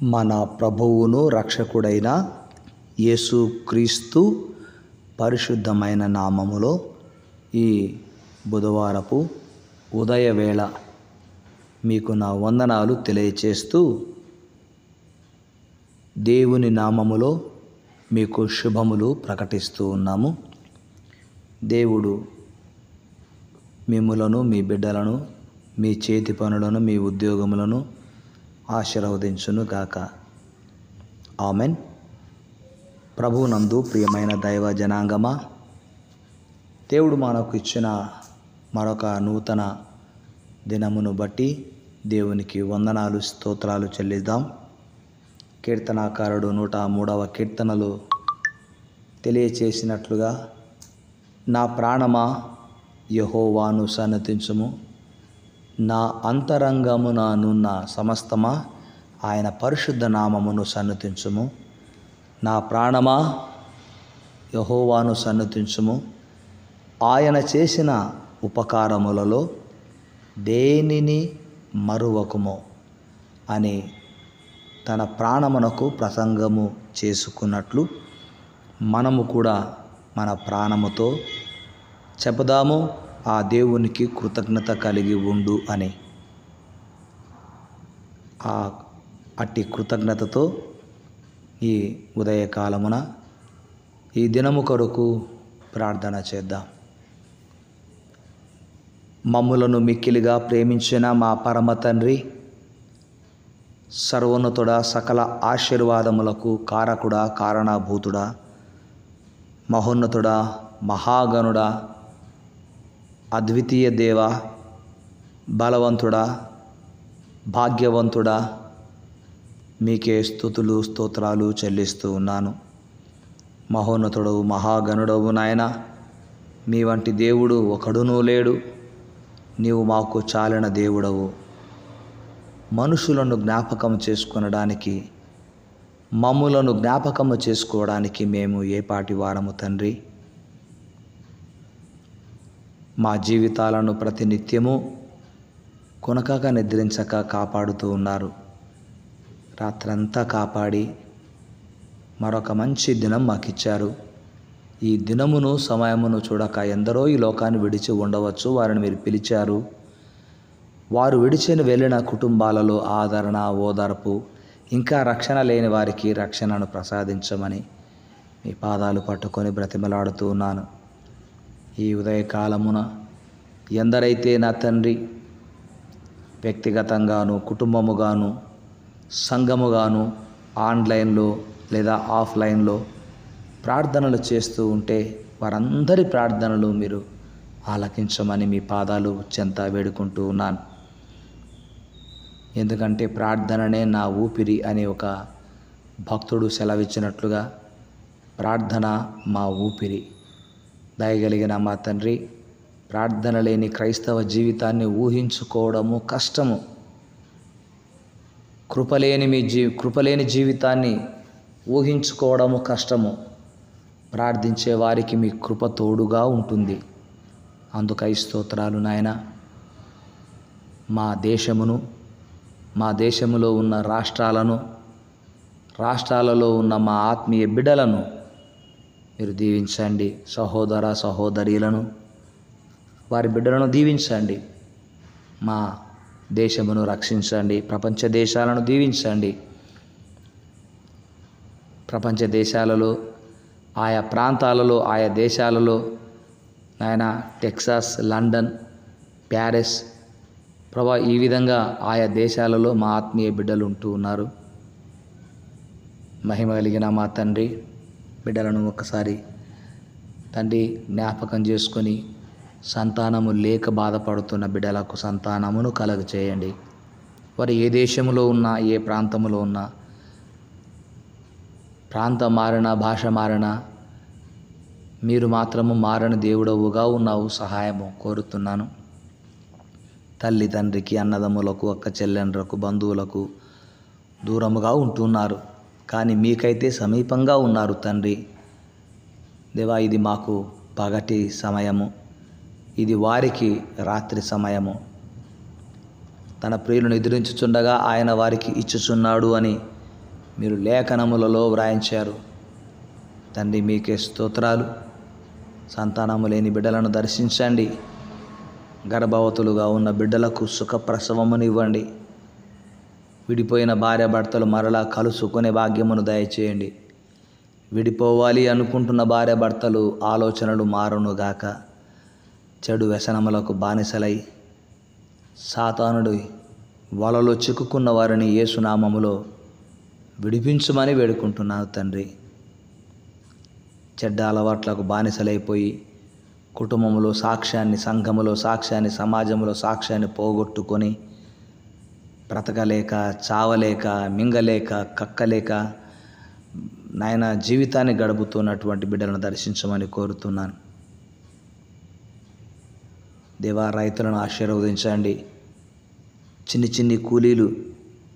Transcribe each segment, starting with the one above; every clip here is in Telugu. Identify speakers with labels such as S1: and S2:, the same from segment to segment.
S1: మన ప్రభువును రక్షకుడైన యేసుక్రీస్తు పరిశుద్ధమైన నామములో ఈ బుధవారపు ఉదయవేళ మీకు నా వందనాలు తెలియచేస్తూ దేవుని నామములో మీకు శుభములు ప్రకటిస్తూ ఉన్నాము. దేవుడు మిమ్ములను, మీ బిడ్డలను, మీ చేతి పనులను, మీ ఉద్యోగములను ఆశీర్వదించును గాక. ఆమెన్. ప్రభువునందు ప్రియమైన దైవ జనాంగమా, దేవుడు మనకు ఇచ్చిన మరొక నూతన దినమును బట్టి దేవునికి వందనాలు, స్తోత్రాలు చెల్లిద్దాం. కీర్తనాకారుడు 103వ కీర్తనలు తెలియచేసినట్లుగా, నా ప్రాణమా యెహోవాను సన్నతించుము, నా అంతరంగముననున్న సమస్తమా ఆయన పరిశుద్ధ నామమును సన్నతించుము. నా ప్రాణమా యెహోవాను సన్నతించుము, ఆయన చేసిన ఉపకారములలో దేనిని మరువకుము అని తన ప్రాణమునకు ప్రసంగము చేసుకున్నట్లు మనము కూడా మన ప్రాణముతో చెప్పుదాము, ఆ దేవునికి కృతజ్ఞత కలిగి ఉండు అని. అట్టి కృతజ్ఞతతో ఈ ఉదయకాలమున ఈ దినము కొరకు ప్రార్థన చేద్దాం. మమ్ములను మిక్కిలిగా ప్రేమించిన మా పరమ తండ్రి, సర్వోన్నతుడా, సకల ఆశీర్వాదములకు కారకుడా, కారణభూతుడా, మహోన్నతుడా, మహాగణుడా, అద్వితీయ దేవ, బలవంతుడా, భాగ్యవంతుడా, మీకే స్తుతులు స్తోత్రాలు చెల్లిస్తూ ఉన్నాను. మహోన్నతుడవు, మహాగణుడవు నాయన, మీ వంటి దేవుడు ఒకడునూ లేడు. నీవు మాకు చాలిన దేవుడవు. మనుషులను జ్ఞాపకం చేసుకొనడానికి, మమ్ములను జ్ఞాపకము చేసుకోవడానికి మేము ఏపాటి వారము తండ్రి. మా జీవితాలను ప్రతినిత్యము కొనకక నిద్రించక కాపాడుతూ ఉన్నారు. రాత్రంతా కాపాడి మరొక మంచి దినం మాకిచ్చారు. ఈ దినమును, సమయమును చూడక ఎందరో ఈ లోకాన్ని విడిచి ఉండవచ్చు. వారిని మీరు పిలిచారు. వారు విడిచిన వెళ్ళిన కుటుంబాలలో ఆదరణ, ఓదార్పు, ఇంకా రక్షణ లేని వారికి రక్షణను ప్రసాదించమని మీ పాదాలు పట్టుకొని బ్రతిమలాడుతూ ఉన్నాను. ఈ ఉదయకాలమున ఎందరైతే నా తండ్రి వ్యక్తిగతంగాను, కుటుంబముగాను, సంఘముగాను, ఆన్లైన్లో లేదా ఆఫ్లైన్లో ప్రార్థనలు చేస్తూ ఉంటే వారందరి ప్రార్థనలు మీరు ఆలకించమని మీ పాదాలు చెంత వేడుకుంటూ ఉన్నాను. ఎందుకంటే ప్రార్థననే నా ఊపిరి అని ఒక భక్తుడు సెలవిచ్చినట్లుగా ప్రార్థన మా ఊపిరి. దయగలిగిన మా తండ్రి, ప్రార్థన లేని క్రైస్తవ జీవితాన్ని ఊహించుకోవడము కష్టము. కృపలేని జీవితాన్ని ఊహించుకోవడము కష్టము. ప్రార్థించే వారికి మీ కృప తోడుగా ఉంటుంది. అందుకై స్తోత్రాలు నాయన. మా దేశమును, మా దేశములో ఉన్న రాష్ట్రాలలో ఉన్న మా ఆత్మీయ బిడ్డలను మీరు దీవించండి. సహోదర సహోదరీలను, వారి బిడ్డలను దీవించండి. మా దేశమును రక్షించండి. ప్రపంచ దేశాలను దీవించండి. ప్రపంచ దేశాలలో, ఆయా ప్రాంతాలలో, ఆయా దేశాలలో నాయన, టెక్సాస్, లండన్, ప్యారిస్, ప్రభా, ఈ విధంగా ఆయా దేశాలలో మా ఆత్మీయ బిడ్డలు ఉంటూ ఉన్నారు. మహిమ కలిగిన మా తండ్రి, బిడ్డలను ఒకసారి తండ్రి జ్ఞాపకం చేసుకొని, సంతానము లేక బాధపడుతున్న బిడ్డలకు సంతానమును కలుగ చేయండి. వారు ఏ దేశంలో ఉన్నా, ఏ ప్రాంతంలో ఉన్నా, ప్రాంతం మారినా, భాష మారినా, మీరు మాత్రము మారని దేవుడవుగా ఉన్నావు. సహాయము కోరుతున్నాను. తల్లి తండ్రికి, అన్నదమ్ములకు, అక్క చెల్లెండ్రకు, బంధువులకు దూరముగా ఉంటున్నారు. కానీ మీకైతే సమీపంగా ఉన్నారు తండ్రి. దేవా, ఇది మాకు పగటి సమయము, ఇది వారికి రాత్రి సమయము. తన ప్రియులను ఎదిరించుచుండగా ఆయన వారికి ఇచ్చుచున్నాడు అని మీరు లేఖనములలో వ్రాయించారు. తండ్రి మీకే స్తోత్రాలు. సంతానము లేని బిడ్డలను దర్శించండి. గర్భవతులుగా ఉన్న బిడ్డలకు సుఖప్రసవమునివ్వండి. విడిపోయిన భార్యాభర్తలు మరలా కలుసుకునే భాగ్యమును దయచేయండి. విడిపోవాలి అనుకుంటున్న భార్యాభర్తలు ఆలోచనలు మారునుగాక. చెడు వ్యసనములకు బానిసలై సాతానుడి వలలో చిక్కుకున్న వారిని యేసునామములో విడిపించుమని వేడుకుంటున్నాను తండ్రి. చెడ్డ అలవాట్లకు బానిసలైపోయి కుటుంబంలో సాక్ష్యాన్ని, సంఘములో సాక్ష్యాన్ని, సమాజంలో సాక్ష్యాన్ని పోగొట్టుకొని బ్రతకలేక, చావలేక, మింగలేక, కక్కలేక నాయన జీవితాన్ని గడుపుతున్నటువంటి బిడ్డలను దర్శించమని కోరుతున్నాను. దేవా, రైతులను ఆశీర్వదించండి. చిన్ని కూలీలు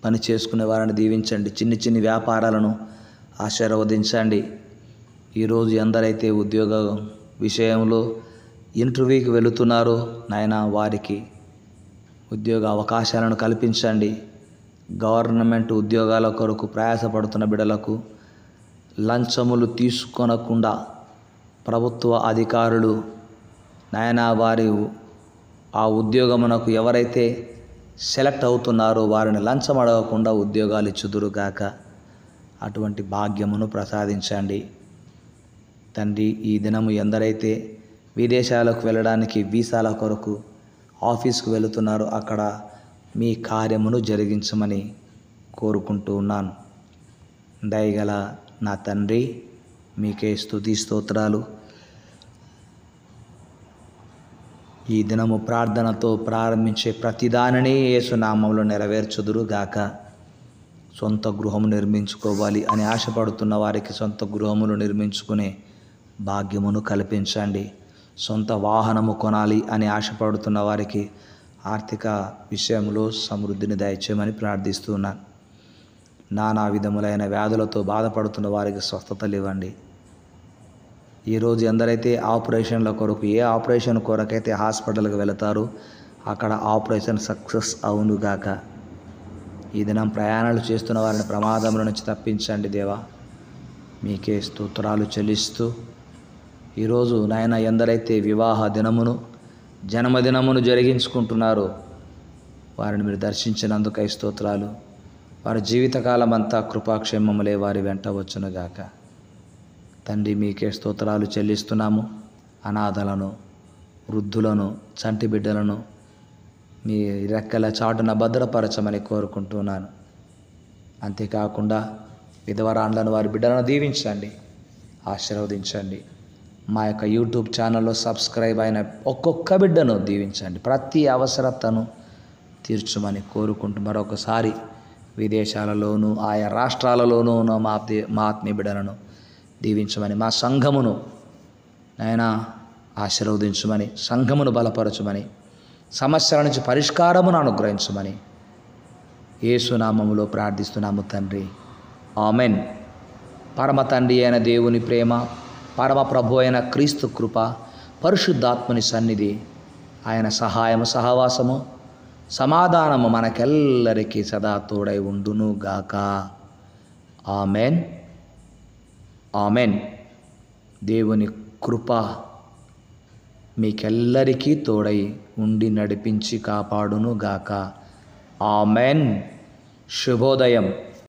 S1: పని చేసుకునే వారిని దీవించండి. చిన్ని వ్యాపారాలను ఆశీర్వదించండి. ఈరోజు ఎందరైతే ఉద్యోగ విషయంలో ఇంటర్వ్యూకి వెళుతున్నారో నాయన వారికి ఉద్యోగ అవకాశాలను కల్పించండి. గవర్నమెంట్ ఉద్యోగాల కొరకు ప్రయాసపడుతున్న బిడ్డలకు లంచములు తీసుకొనకుండా ప్రభుత్వ అధికారులు నాయన వారి ఆ ఉద్యోగమునకు ఎవరైతే సెలెక్ట్ అవుతున్నారో వారిని లంచం అడగకుండా ఉద్యోగాలు ఇచ్చుదురుగాక. అటువంటి భాగ్యమును ప్రసాదించండి తండ్రి. ఈ దినము ఎందరైతే విదేశాలకు వెళ్ళడానికి వీసాల కొరకు ఆఫీస్కు వెళుతున్నారో అక్కడ మీ కార్యమును జరిగించమని కోరుకుంటూ ఉన్నాను. దయగల నా తండ్రి, మీకే స్తుతి స్తోత్రాలు. ఈ దినము ప్రార్థనతో ప్రారంభించే ప్రతిదానిని యేసునామములో నెరవేర్చుదురుగాక. సొంత గృహము నిర్మించుకోవాలి అని ఆశపడుతున్న వారికి సొంత గృహములు నిర్మించుకునే భాగ్యమును కల్పించండి. సొంత వాహనము కొనాలి అని ఆశపడుతున్న వారికి ఆర్థిక విషయంలో సమృద్ధిని దయచేయమని ప్రార్థిస్తున్నాను. నానా విధములైన వ్యాధులతో బాధపడుతున్న వారికి స్వస్థతలు ఇవ్వండి. ఈరోజు ఎందరైతే ఆపరేషన్ల కొరకు, ఏ ఆపరేషన్ కొరకైతే హాస్పిటల్కి వెళతారో అక్కడ ఆపరేషన్ సక్సెస్ అవునుగాక. ఈ దినం ప్రయాణాలు చేస్తున్న వారిని ప్రమాదముల నుంచి తప్పించండి దేవా. మీకే స్తోత్రాలు చెల్లిస్తూ ఈరోజు నాయన ఎందరైతే వివాహ దినమును, జన్మదినమును జరిగించుకుంటున్నారో వారిని మీరు దర్శించినందుకై స్తోత్రాలు. వారి జీవితకాలం అంతా కృపాక్షేమములే వారి వెంట వచ్చునుగాక. తండ్రి, మీకే స్తోత్రాలు చెల్లిస్తున్నాము. అనాథలను, వృద్ధులను, చంటి బిడ్డలను మీ రెక్కల చాటున భద్రపరచమని కోరుకుంటున్నాను. అంతేకాకుండా విధవరాండ్లను, వారి బిడ్డలను దీవించండి, ఆశీర్వదించండి. మా యొక్క యూట్యూబ్ ఛానల్లో సబ్స్క్రైబ్ అయిన ఒక్కొక్క బిడ్డను దీవించండి, ప్రతి అవసరతను తీర్చుమని కోరుకుంటూ మరొకసారి విదేశాలలోనూ ఆయా రాష్ట్రాలలోనూ ఉన్న మా ఆత్మీయ బిడ్డలను దీవించమని, మా సంఘమును నాయన ఆశీర్వదించమని, సంఘమును బలపరచమని, సమస్యల నుంచి పరిష్కారమును అనుగ్రహించమని యేసునామములో ప్రార్థిస్తున్నాము తండ్రి. ఆమెన్. పరమ తండ్రి అయిన దేవుని ప్రేమ, పరమ ప్రభు అయిన క్రీస్తు కృప, పరిశుద్ధాత్మని సన్నిధి, ఆయన సహాయము, సహవాసము, సమాధానము మనకెల్లరికీ సదా తోడై ఉండునుగాక. ఆమెన్. ఆమెన్. దేవుని కృప మీకెల్లరికీ తోడై ఉండి నడిపించి కాపాడునుగాక. ఆమెన్. శుభోదయం.